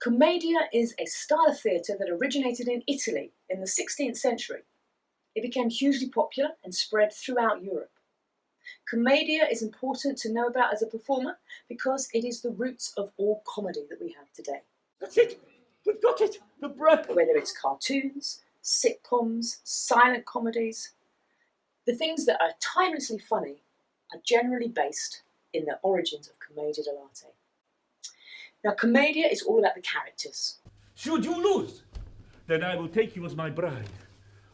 Commedia is a style of theatre that originated in Italy in the 16th century. It became hugely popular and spread throughout Europe. Commedia is important to know about as a performer because it is the roots of all comedy that we have today. That's it! We've got it! The breath! Whether it's cartoons, sitcoms, silent comedies, the things that are timelessly funny are generally based in the origins of Commedia dell'Arte. Now, Commedia is all about the characters. Should you lose, then I will take you as my bride.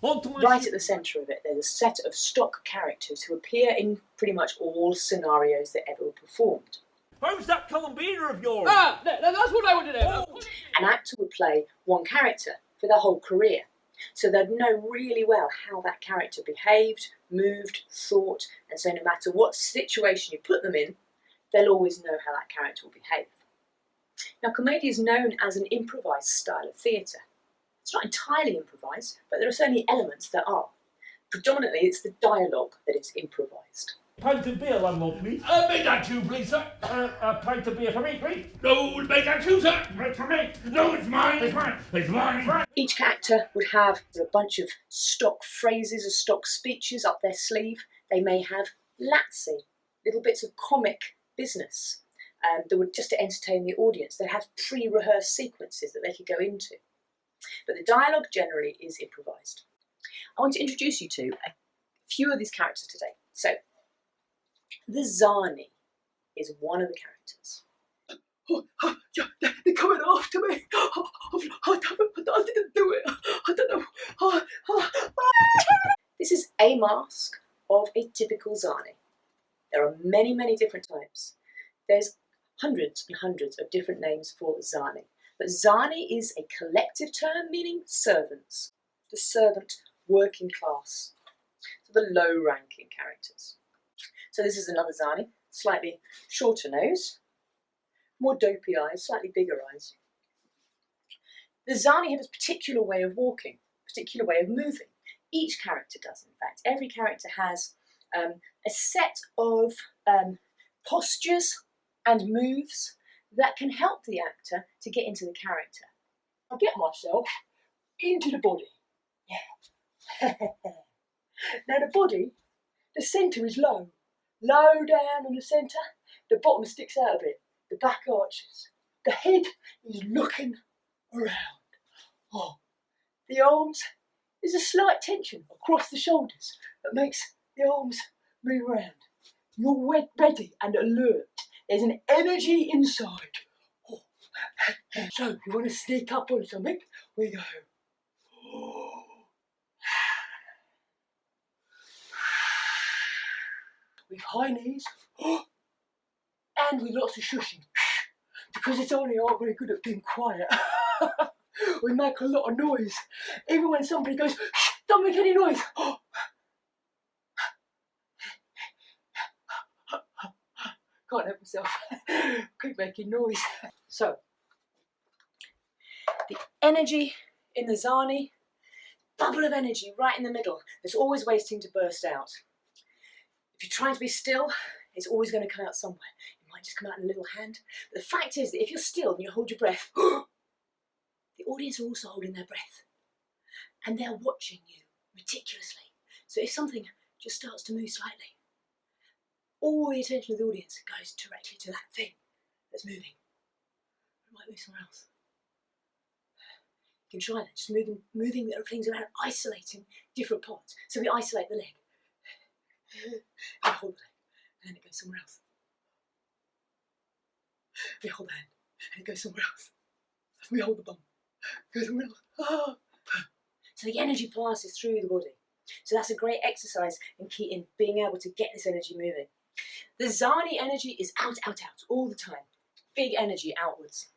Right at the centre of it, there's a set of stock characters who appear in pretty much all scenarios that ever were performed. How's that Columbina of yours? That's what I want to know. An actor would play one character for their whole career, so they'd know really well how that character behaved, moved, thought, and so no matter what situation you put them in, they'll always know how that character will behave. Now, Commedia is known as an improvised style of theatre. It's not entirely improvised, but there are certainly elements that are. Predominantly, it's the dialogue that is improvised. Pint of beer, landlord, please. Make that two, please, sir. A pint of beer for me, please. No, make that two, sir. Right for me. No, it's mine. It's mine. It's mine. Each character would have a bunch of stock phrases or stock speeches up their sleeve. They may have lazzi, little bits of comic business that would just to entertain the audience. They have pre-rehearsed sequences that they could go into. But the dialogue generally is improvised. I want to introduce you to a few of these characters today. So, the Zanni is one of the characters. They're coming after me. I didn't do it. I don't know. This is a mask of a typical Zanni. There are many, many different types. There's hundreds and hundreds of different names for Zanni. But Zanni is a collective term meaning servants, the servant working class, so the low-ranking characters. So this is another Zanni, slightly shorter nose, more dopey eyes, slightly bigger eyes. The Zanni have a particular way of walking, particular way of moving. Each character does, in fact. Every character has a set of postures and moves that can help the actor to get into the character. I get myself into the body. Yeah. Now the body, the centre is low down on the centre. The bottom sticks out a bit. The back arches. The head is looking around. Oh, the arms, there's a slight tension across the shoulders that makes the arms move around. You're ready and alert. There's an energy inside. Oh. So, you want to sneak up on something? We go. With high knees. And with lots of shushing. Because it's only aren't very good at being quiet. We make a lot of noise. Even when somebody goes, shh, don't make any noise. Can't help myself. Keep making noise. So, the energy in the Zanni, bubble of energy right in the middle, that's always waiting to burst out. If you're trying to be still, it's always going to come out somewhere. It might just come out in a little hand. But the fact is that if you're still and you hold your breath, the audience are also holding their breath. And they're watching you meticulously. So if something just starts to move slightly, all the attention of the audience goes directly to that thing that's moving. It might move somewhere else. You can try that, just moving the things around, isolating different parts. So we isolate the leg, we hold the leg, and then it goes somewhere else. We hold the hand, and it goes somewhere else. We hold the bum, it goes somewhere else. Ah. So the energy passes through the body. So that's a great exercise in being able to get this energy moving. The Zanni energy is out, all the time. Big energy outwards.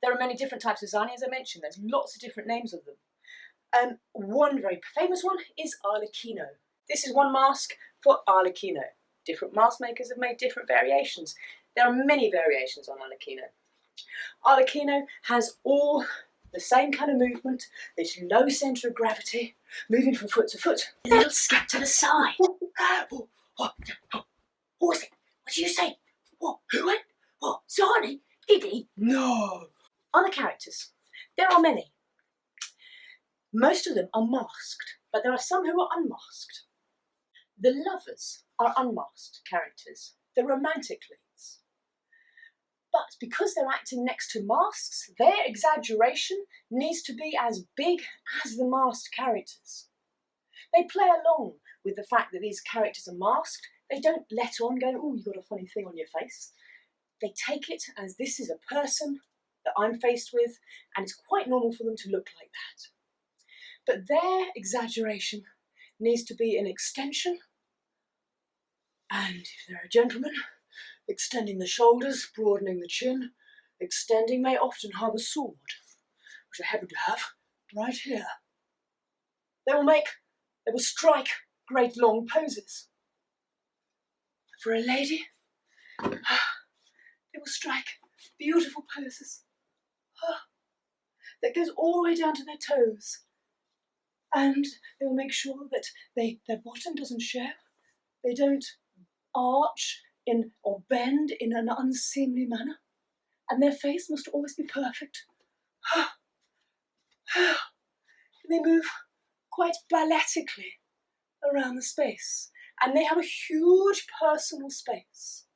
There are many different types of Zanni, as I mentioned. There's lots of different names of them. One very famous one is Arlecchino. This is one mask for Arlecchino. Different mask makers have made different variations. There are many variations on Arlecchino. Arlecchino has all the same kind of movement, this low centre of gravity, moving from foot to foot. A little skip to the side. What was it? What did you say? What? Who went? What? Zanni? Iggy? No. Other characters. There are many. Most of them are masked, but there are some who are unmasked. The lovers are unmasked characters, the romantic leads. But because they're acting next to masks, their exaggeration needs to be as big as the masked characters. They play along with the fact that these characters are masked. They don't let on going, oh, you've got a funny thing on your face. They take it as this is a person that I'm faced with, and it's quite normal for them to look like that. But their exaggeration needs to be an extension, and if they're a gentleman, extending the shoulders, broadening the chin. Extending may often have a sword, which I happen to have right here. They will strike great long poses. For a lady, they will strike beautiful poses. That goes all the way down to their toes. And they will make sure that their bottom doesn't show. They don't arch or bend in an unseemly manner. And their face must always be perfect. They move quite balletically around the space. And they have a huge personal space.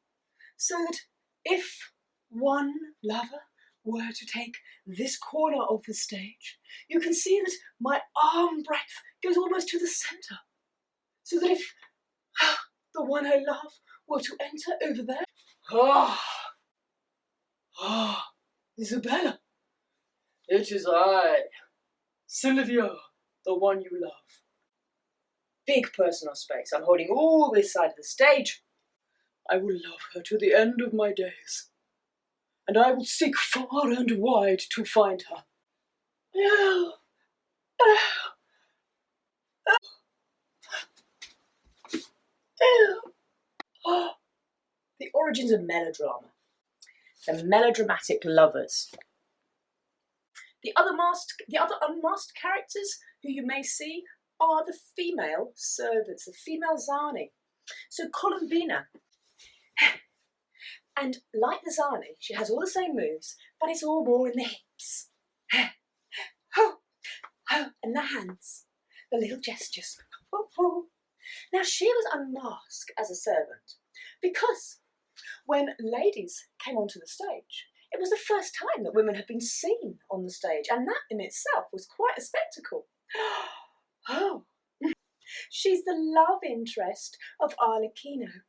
So that if one lover were to take this corner of the stage, you can see that my arm breadth goes almost to the centre. So that if the one I love were to enter over there, Isabella, it is I, Sylvia, the one you love. Big personal space. I'm holding all this side of the stage. I will love her to the end of my days, and I will seek far and wide to find her. The origins of melodrama. The melodramatic lovers. The other unmasked characters who you may see are the female servants, the female Zanni. So Columbina. And like the Zanni, she has all the same moves, but it's all more in the hips. And the hands, the little gestures. Now she was unmasked as a servant because when ladies came onto the stage, it was the first time that women had been seen on the stage, and that in itself was quite a spectacle. She's the love interest of Arlecchino,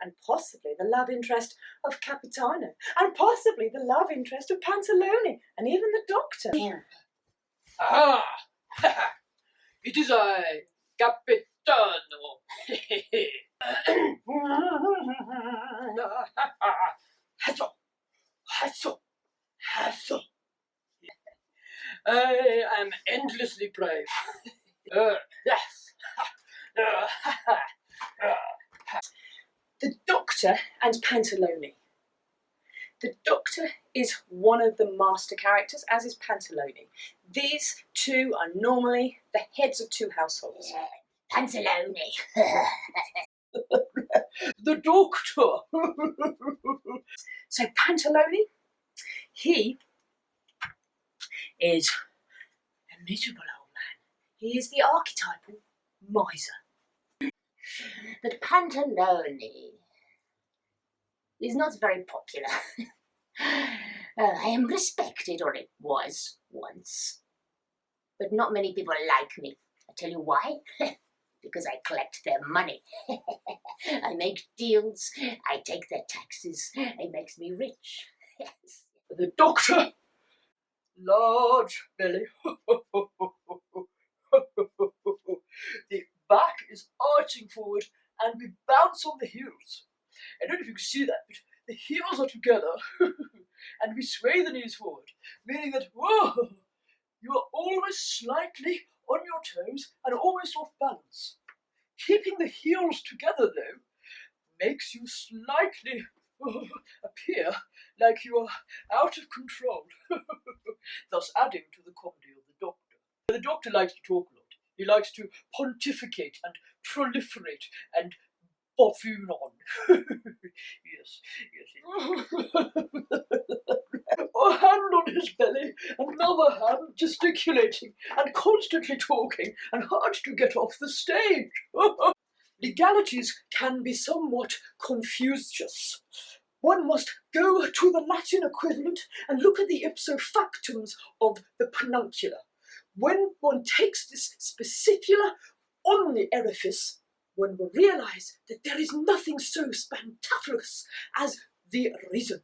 and possibly the love interest of Capitano, and possibly the love interest of Pantalone, and even the Doctor. It is I, Capitano. Hassle. I am endlessly brave. Yes. The Doctor and Pantalone. The Doctor is one of the master characters, as is Pantalone. These two are normally the heads of two households. Pantalone. The Doctor. So Pantalone, he is a miserable old man. He is the archetypal miser. But Pantalone is not very popular. I am respected, or it was once. But not many people like me. I tell you why? Because I collect their money. I make deals, I take their taxes, it makes me rich. The Doctor. Large belly. The back is arching forward and we bounce on the heels. I don't know if you can see that, but the heels are together and we sway the knees forward, meaning that, whoa, you are always slightly on your toes and almost off balance. Keeping the heels together, though, makes you slightly appear like you are out of control, thus adding to the comedy of the Doctor. The Doctor likes to talk a lot. He likes to pontificate and proliferate and buffoon on. Yes, a hand on his belly, another hand gesticulating and constantly talking and hard to get off the stage. Legalities can be somewhat confusious. One must go to the Latin equivalent and look at the ipso factums of the peduncular. When one takes this specificula on the orifice, one will realise that there is nothing so spectacular as the reason